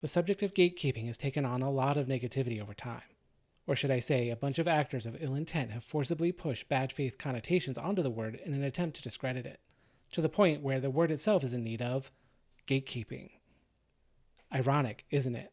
The subject of gatekeeping has taken on a lot of negativity over time. Or should I say, a bunch of actors of ill intent have forcibly pushed bad faith connotations onto the word in an attempt to discredit it, to the point where the word itself is in need of gatekeeping. Ironic, isn't it?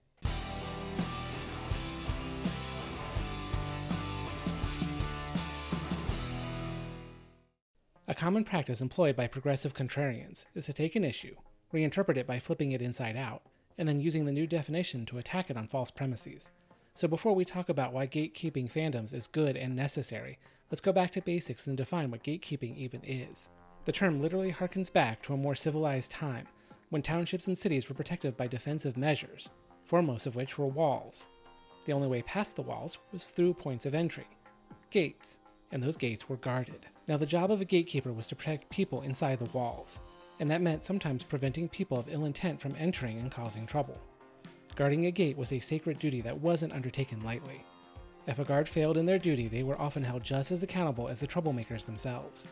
A common practice employed by progressive contrarians is to take an issue, reinterpret it by flipping it inside out, and then using the new definition to attack it on false premises. So before we talk about why gatekeeping fandoms is good and necessary, let's go back to basics and define what gatekeeping even is. The term literally harkens back to a more civilized time, when townships and cities were protected by defensive measures, foremost of which were walls. The only way past the walls was through points of entry, gates, and those gates were guarded. Now the job of a gatekeeper was to protect people inside the walls, and that meant sometimes preventing people of ill intent from entering and causing trouble. Guarding a gate was a sacred duty that wasn't undertaken lightly. If a guard failed in their duty, they were often held just as accountable as the troublemakers themselves.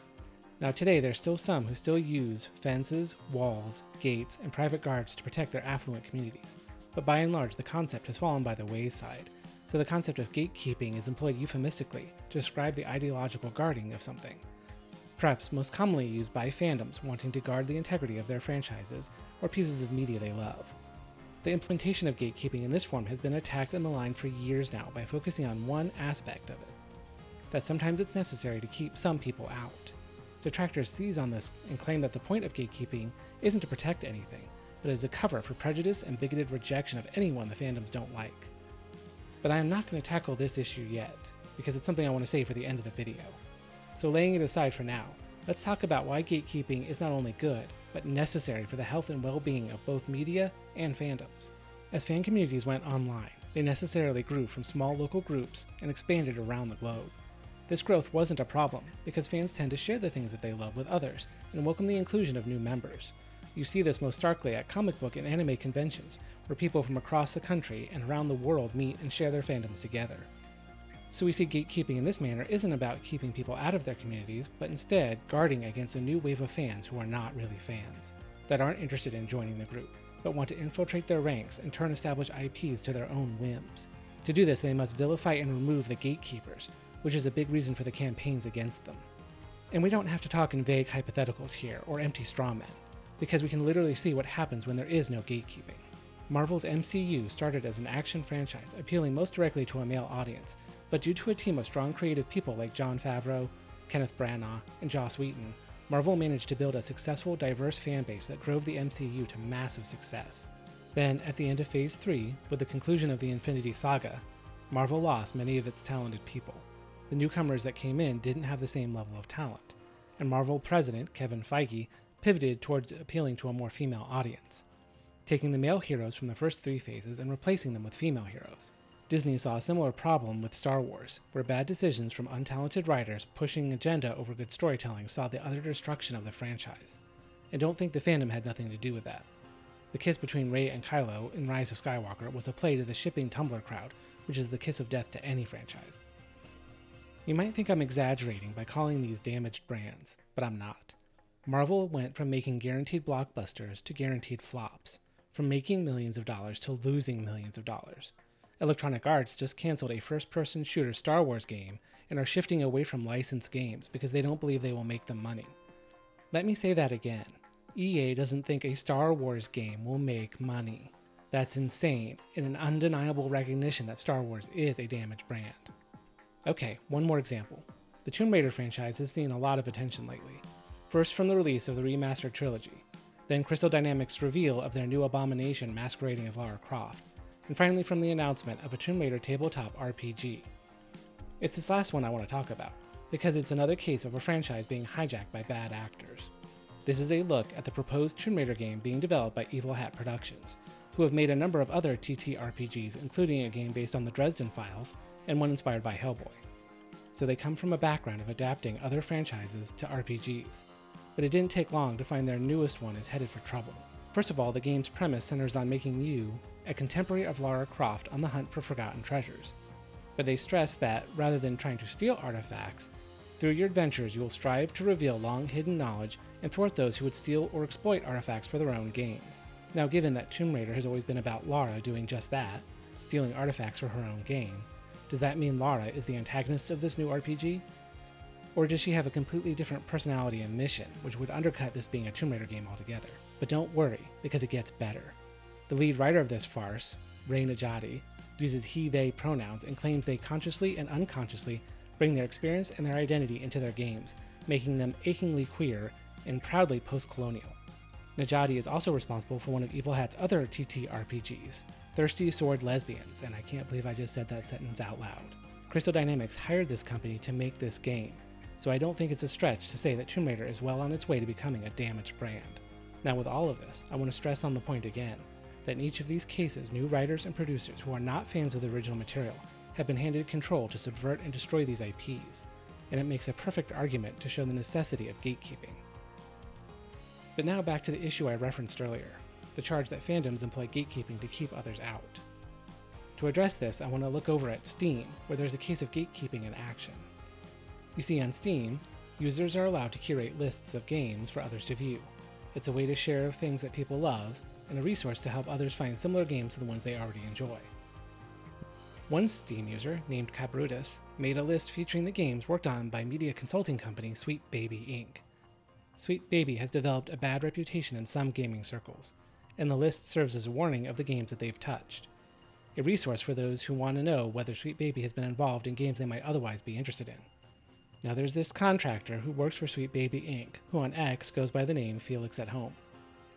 Now today, there's still some who still use fences, walls, gates, and private guards to protect their affluent communities, but by and large the concept has fallen by the wayside, so the concept of gatekeeping is employed euphemistically to describe the ideological guarding of something. Perhaps most commonly used by fandoms wanting to guard the integrity of their franchises or pieces of media they love. The implementation of gatekeeping in this form has been attacked and maligned for years now by focusing on one aspect of it, that sometimes it's necessary to keep some people out. Detractors seize on this and claim that the point of gatekeeping isn't to protect anything, but as a cover for prejudice and bigoted rejection of anyone the fandoms don't like. But I am not going to tackle this issue yet, because it's something I want to save for the end of the video. So laying it aside for now, let's talk about why gatekeeping is not only good, but necessary for the health and well-being of both media and fandoms. As fan communities went online, they necessarily grew from small local groups and expanded around the globe. This growth wasn't a problem, because fans tend to share the things that they love with others and welcome the inclusion of new members. You see this most starkly at comic book and anime conventions, where people from across the country and around the world meet and share their fandoms together. So we see gatekeeping in this manner isn't about keeping people out of their communities, but instead guarding against a new wave of fans who are not really fans, that aren't interested in joining the group, but want to infiltrate their ranks and turn established IPs to their own whims. To do this, they must vilify and remove the gatekeepers, which is a big reason for the campaigns against them. And we don't have to talk in vague hypotheticals here or empty straw men, because we can literally see what happens when there is no gatekeeping. Marvel's MCU started as an action franchise appealing most directly to a male audience, but due to a team of strong creative people like Jon Favreau, Kenneth Branagh, and Joss Whedon, Marvel managed to build a successful, diverse fan base that drove the MCU to massive success. Then, at the end of Phase 3, with the conclusion of the Infinity Saga, Marvel lost many of its talented people. The newcomers that came in didn't have the same level of talent, and Marvel president Kevin Feige pivoted towards appealing to a more female audience, taking the male heroes from the first 3 phases and replacing them with female heroes. Disney saw a similar problem with Star Wars, where bad decisions from untalented writers pushing agenda over good storytelling saw the utter destruction of the franchise. And don't think the fandom had nothing to do with that. The kiss between Rey and Kylo in Rise of Skywalker was a play to the shipping Tumblr crowd, which is the kiss of death to any franchise. You might think I'm exaggerating by calling these damaged brands, but I'm not. Marvel went from making guaranteed blockbusters to guaranteed flops, from making millions of dollars to losing millions of dollars. Electronic Arts just canceled a first-person shooter Star Wars game and are shifting away from licensed games because they don't believe they will make them money. Let me say that again. EA doesn't think a Star Wars game will make money. That's insane, and an undeniable recognition that Star Wars is a damaged brand. Okay, one more example. The Tomb Raider franchise has seen a lot of attention lately. First from the release of the remastered trilogy, then Crystal Dynamics' reveal of their new abomination masquerading as Lara Croft, and finally from the announcement of a Tomb Raider tabletop RPG. It's this last one I want to talk about, because it's another case of a franchise being hijacked by bad actors. This is a look at the proposed Tomb Raider game being developed by Evil Hat Productions, who have made a number of other TTRPGs, including a game based on the Dresden Files and one inspired by Hellboy. So they come from a background of adapting other franchises to RPGs, but it didn't take long to find their newest one is headed for trouble. First of all, the game's premise centers on making you a contemporary of Lara Croft on the hunt for forgotten treasures. But they stress that, rather than trying to steal artifacts, through your adventures you will strive to reveal long-hidden knowledge and thwart those who would steal or exploit artifacts for their own gains. Now, given that Tomb Raider has always been about Lara doing just that, stealing artifacts for her own game, does that mean Lara is the antagonist of this new RPG? Or does she have a completely different personality and mission, which would undercut this being a Tomb Raider game altogether? But don't worry, because it gets better. The lead writer of this farce, Ray Najati, uses he/they pronouns and claims they consciously and unconsciously bring their experience and their identity into their games, making them achingly queer and proudly post-colonial. Najati is also responsible for one of Evil Hat's other TTRPGs, Thirsty Sword Lesbians, and I can't believe I just said that sentence out loud. Crystal Dynamics hired this company to make this game, so I don't think it's a stretch to say that Tomb Raider is well on its way to becoming a damaged brand. Now, with all of this, I want to stress on the point again, that in each of these cases, new writers and producers who are not fans of the original material have been handed control to subvert and destroy these IPs, and it makes a perfect argument to show the necessity of gatekeeping. But now back to the issue I referenced earlier, the charge that fandoms employ gatekeeping to keep others out. To address this, I want to look over at Steam, where there's a case of gatekeeping in action. You see, on Steam, users are allowed to curate lists of games for others to view. It's a way to share things that people love, and a resource to help others find similar games to the ones they already enjoy. One Steam user, named Cabrutus, made a list featuring the games worked on by media consulting company Sweet Baby Inc. Sweet Baby has developed a bad reputation in some gaming circles, and the list serves as a warning of the games that they've touched. A resource for those who want to know whether Sweet Baby has been involved in games they might otherwise be interested in. Now there's this contractor who works for Sweet Baby Inc., who on X goes by the name Felix at Home.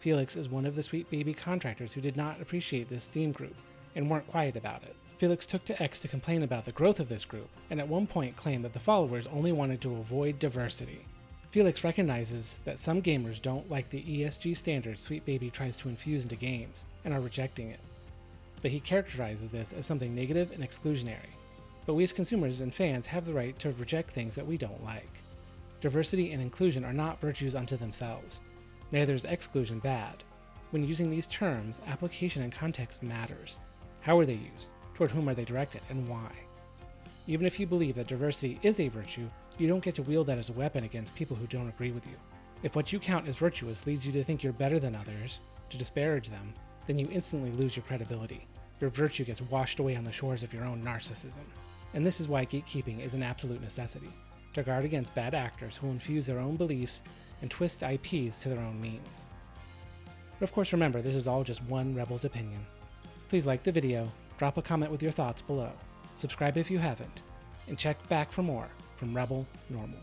Felix is one of the Sweet Baby contractors who did not appreciate this Steam group and weren't quiet about it. Felix took to X to complain about the growth of this group, and at one point claimed that the followers only wanted to avoid diversity. Felix recognizes that some gamers don't like the ESG standards Sweet Baby tries to infuse into games, and are rejecting it. But he characterizes this as something negative and exclusionary. But we as consumers and fans have the right to reject things that we don't like. Diversity and inclusion are not virtues unto themselves. Neither is exclusion bad. When using these terms, application and context matters. How are they used? Toward whom are they directed, and why? Even if you believe that diversity is a virtue, you don't get to wield that as a weapon against people who don't agree with you. If what you count as virtuous leads you to think you're better than others, to disparage them, then you instantly lose your credibility. Your virtue gets washed away on the shores of your own narcissism. And this is why gatekeeping is an absolute necessity, to guard against bad actors who infuse their own beliefs and twist IPs to their own means. But of course, remember, this is all just one rebel's opinion. Please like the video, drop a comment with your thoughts below, subscribe if you haven't, and check back for more from Rebel Normal.